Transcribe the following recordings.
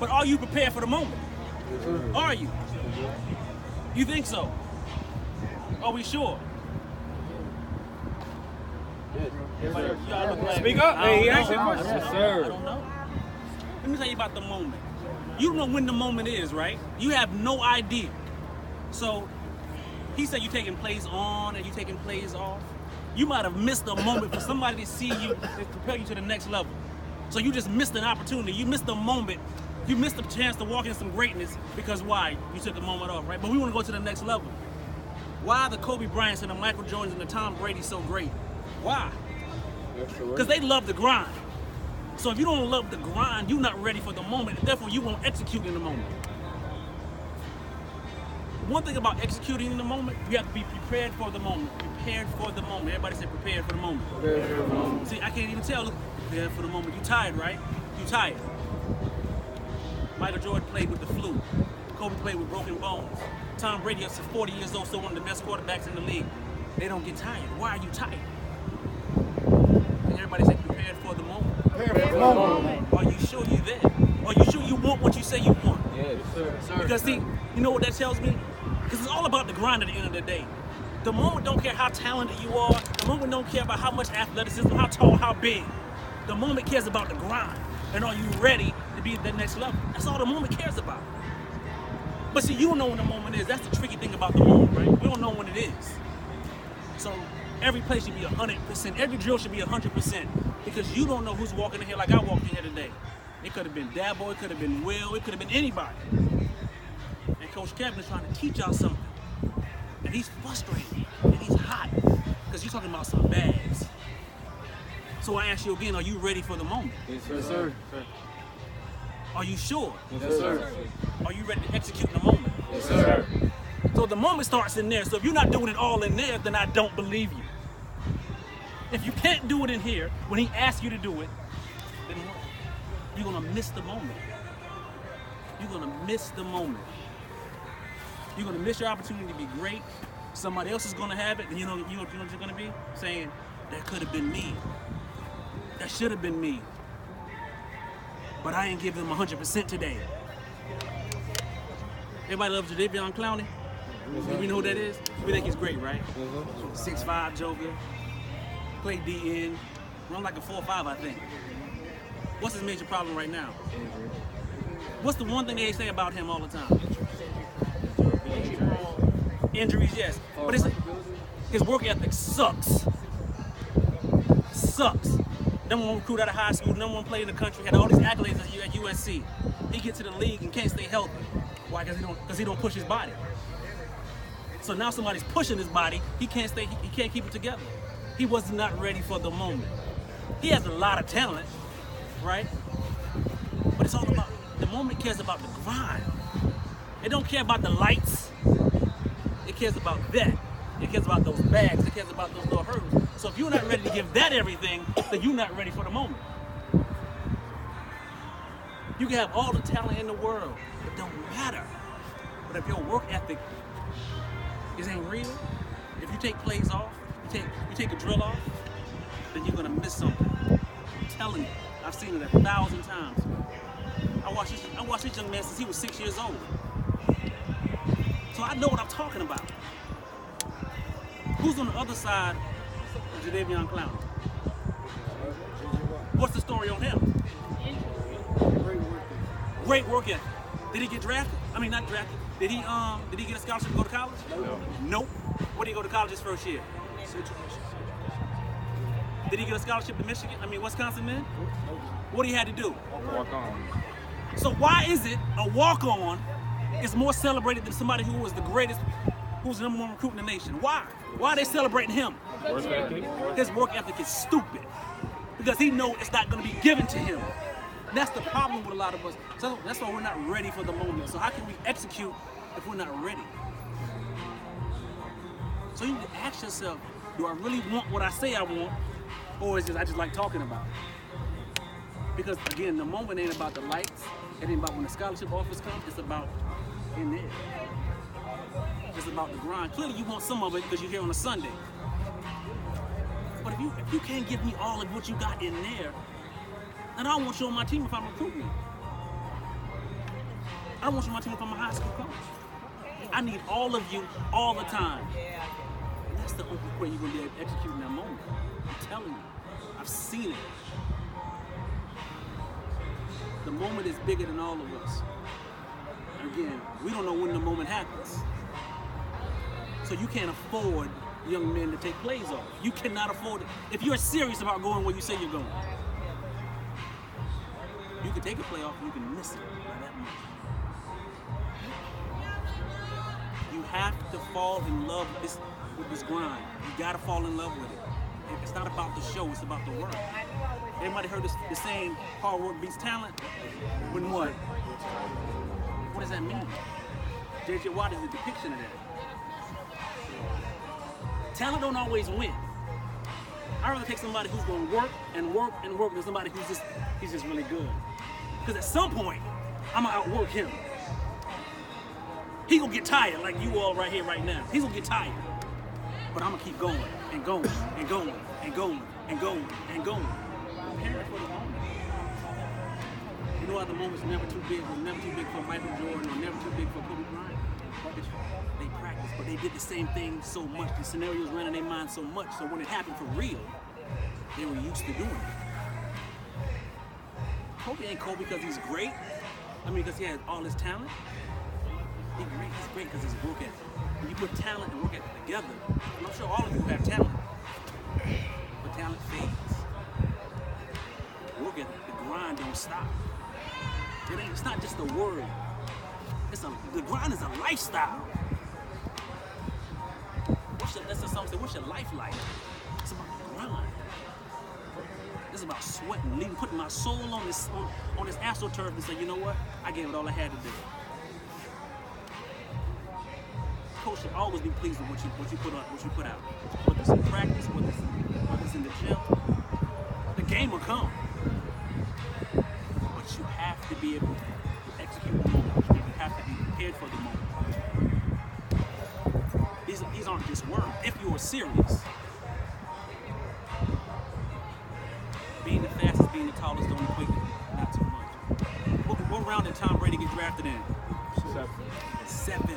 But are you prepared for the moment? Are you? You think so? Are we sure? Speak up. Hey, he asked you a question. Yes, sir. I don't know. Let me tell you about the moment. You don't know when the moment is, right? You have no idea. So he said you taking plays on and you taking plays off. You might have missed a moment for somebody to see you and propel you to the next level. So you just missed an opportunity. You missed a moment. You missed a chance to walk in some greatness because why? You took a moment off, right? But we want to go to the next level. Why are the Kobe Bryants and the Michael Jordans and the Tom Brady so great? Why? Because they love the grind. So if you don't love the grind, you're not ready for the moment. Therefore, you won't execute in the moment. One thing about executing in the moment, you have to be prepared for the moment. Prepared for the moment. Everybody say prepared for the moment. Prepared for the moment. See, I can't even tell. Look, prepared for the moment. You tired, right? You tired. Michael Jordan played with the flu. Kobe played with broken bones. Tom Brady, up to 40 years old, still one of the best quarterbacks in the league. They don't get tired. Why are you tired? And everybody say prepared for the moment. Prepared for the moment. Are you sure you're there? Are you sure you want what you say you want? Yes, sir. Because see, you know what that tells me? Because it's all about the grind at the end of the day. The moment don't care how talented you are. The moment don't care about how much athleticism, how tall, how big. The moment cares about the grind. And are you ready to be at that next level? That's all the moment cares about. But see, you don't know when the moment is. That's the tricky thing about the moment, right? We don't know when it is. So every play should be 100%. Every drill should be 100%. Because you don't know who's walking in here like I walked in here today. It could have been Dabo, it could have been Will, it could have been anybody. And Coach Kevin is trying to teach y'all something. And he's frustrated, and he's hot, because you're talking about some bags. So I ask you again, are you ready for the moment? Yes, sir. Are you sure? Yes, sir. Are you ready to execute in the moment? Yes, sir. So the moment starts in there. So if you're not doing it all in there, then I don't believe you. If you can't do it in here, when he asks you to do it, then what? You're going to miss the moment. You're going to miss the moment. You're going to miss your opportunity to be great. Somebody else is going to have it, and you know what you're going to be? Saying, that could have been me. That should have been me. But I ain't giving them 100% today. Everybody loves Jadeveon Clowney. We know who that is? We think he's great, right? 6'5" Joker. Played DN. Run like a 4'5", I think. What's his major problem right now? What's the one thing they say about him all the time? Injuries, yes. But his work ethic sucks. Sucks. Number one recruit out of high school, number one player in the country, had all these accolades at USC. He gets to the league and can't stay healthy. Why? Because he don't push his body. So now somebody's pushing his body. He can't keep it together. He was not ready for the moment. He has a lot of talent, right? But it's all about, the moment cares about the grind. It don't care about the lights. It cares about that. It cares about those bags. It cares about those little hurdles. So if you're not ready to give that everything, then you're not ready for the moment. You can have all the talent in the world. It don't matter. But if your work ethic ain't real, if you take plays off, you take a drill off, then you're gonna miss something. I'm telling you, I've seen it 1,000 times. I watched this young man since he was 6 years old. So I know what I'm talking about. Who's on the other side of Jadeveon Clowney? What's the story on him? Great work ethic. Did he get drafted? I mean, not drafted. Did he get a scholarship to go to college? No. Nope. Where did he go to college his first year? Did he get a scholarship to Wisconsin then? What he had to do? Walk on. So why is it a walk-on is more celebrated than somebody who was the greatest, who's the number one recruit in the nation? Why? Why are they celebrating him? Work ethic. His work ethic is stupid because he knows it's not going to be given to him. And that's the problem with a lot of us. So that's why we're not ready for the moment. So how can we execute if we're not ready? So you need to ask yourself, do I really want what I say I want, or is it I just like talking about it? Because again, the moment ain't about the lights. It ain't about when the scholarship offers come. It's about in there. It's about the grind. Clearly, you want some of it because you're here on a Sunday. But if you can't give me all of what you got in there, then I don't want you on my team if I'm recruiting. I don't want you on my team if I'm a high school coach. I need all of you all the time. And that's the only way you're going to be able to execute in that moment. I'm telling you. I've seen it. The moment is bigger than all of us. And again, we don't know when the moment happens. So you can't afford young men to take plays off. You cannot afford it. If you're serious about going where you say you're going, you can take a play off and you can miss it by that much. You have to fall in love with this grind. You gotta fall in love with it. It's not about the show, it's about the work. Everybody heard the saying, hard work beats talent? When what? What does that mean? J.J. Watt is a depiction of that. Talent don't always win. I'd rather take somebody who's going to work and work and work than somebody he's just really good. Because at some point, I'm going to outwork him. He going to get tired like you all right here, right now. He's going to get tired. But I'm going to keep going and going and going and going and going and going. Prepare for the moment. You know why the moment's never too big? It was never too big for Michael Jordan or never too big for Kobe Bryant. They practiced, but they did the same thing so much. The scenarios ran in their mind so much, so when it happened for real, they were used to doing it. Kobe ain't Kobe because he's great. I mean, because he has all his talent. He's great because he's work ethic. When you put talent and work ethic together, and I'm sure all of you have talent, but talent fades. Work ethic, the grind don't stop. It's not just a word. The grind is a lifestyle. That's the song say, what's your life like? It's about the grind. It's about sweating, putting my soul on this astroturf and say, you know what? I gave it all I had to do. Coach should always be pleased with what you put out. Whether it's in practice, whether it's in the gym. The game will come. But you have to be able to execute the moment. You have to be prepared for the moment. These aren't just words. If you are serious, being the fastest, being the tallest don't equate not too much. What round did Tom Brady get drafted in? Seventh.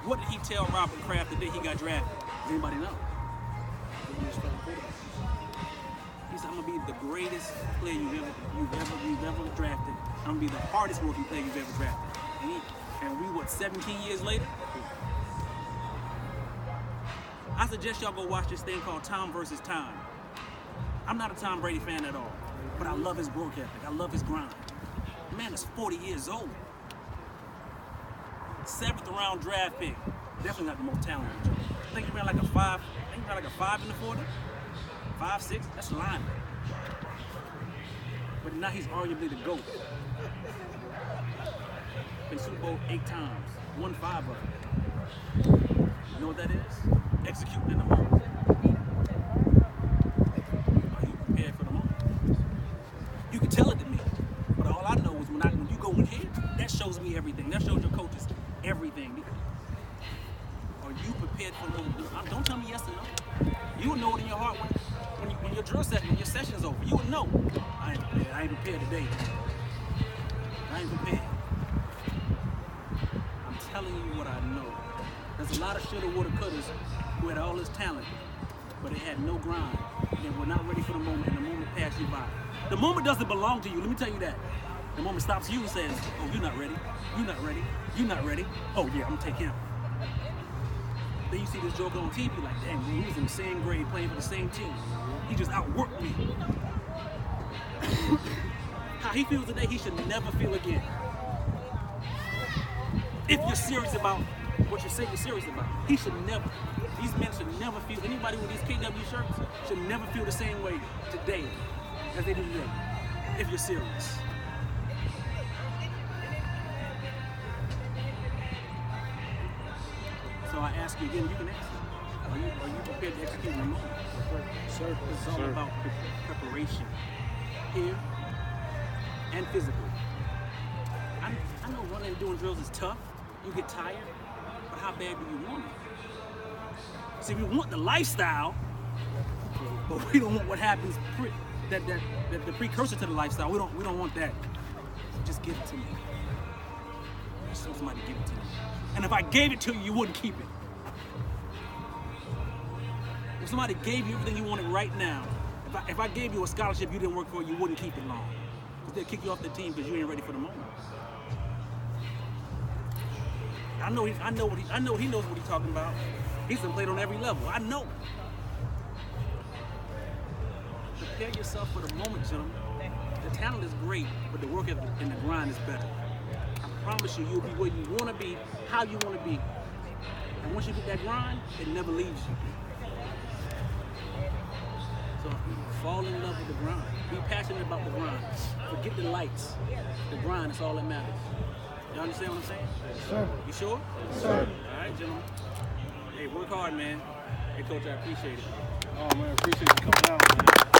What did he tell Robert Kraft the day he got drafted? Does anybody know? He said, I'm gonna be the greatest player you've ever drafted. I'm gonna be the hardest working player you've ever drafted. And we 17 years later? I suggest y'all go watch this thing called Tom versus Time. I'm not a Tom Brady fan at all, but I love his work ethic. I love his grind. The man is 40 years old. 7th round draft pick. Definitely not the most talented. I think he ran like a 5. I think he ran like a 5 in the 40. 5, 6. That's lineman. But now he's arguably the GOAT. Been Super Bowl 8 times. Won 5 of them. You know what that is? Executing in the moment. Are you prepared for the moment? You can tell it to me, but all I know is when you go in here, that shows me everything. That shows your coaches everything. Are you prepared for the moment? Don't tell me yes or no. You will know it in your heart when your drill session, when your session's over. You will know. I ain't prepared. I ain't prepared today. I ain't prepared. I'm telling you what I know. There's a lot of shoulda, woulda, couldas who had all this talent, but they had no grind. They were not ready for the moment, and the moment passed you by. The moment doesn't belong to you. Let me tell you that. The moment stops you and says, oh, you're not ready. You're not ready. You're not ready. Oh, yeah, I'm going to take him. Then you see this joker on TV like, damn, man, he was in the same grade playing for the same team. He just outworked me. How he feels today, he should never feel again. If you're serious about what you say you're serious about, he should never. These men should never feel, anybody with these KW shirts should never feel the same way today as they do today, if you're serious. So I ask you again, you can answer. Are you prepared to execute in the moment? Sir, it's all about preparation, here and physically. I know running and doing drills is tough. You get tired, but how bad do you want it? See, we want the lifestyle, but we don't want what happens the precursor to the lifestyle. We don't want that. just give it to me. I just want somebody to give it to me. And if I gave it to you, you wouldn't keep it. If somebody gave you everything you wanted right now, if I gave you a scholarship you didn't work for, you wouldn't keep it long. Because they'll kick you off the team because you ain't ready for the moment. I know he knows what he's talking about. He's been played on every level. I know. Prepare yourself for the moment, gentlemen. The talent is great, but the work and the grind is better. I promise you, you'll be where you want to be, how you want to be. And once you get that grind, it never leaves you. So fall in love with the grind. Be passionate about the grind. Forget the lights. The grind is all that matters. You understand what I'm saying? Yes, sir. You sure? Yes, sir. All right, gentlemen. Hey, work hard, man. Hey, Coach, I appreciate it. Oh, man, appreciate you coming out, man.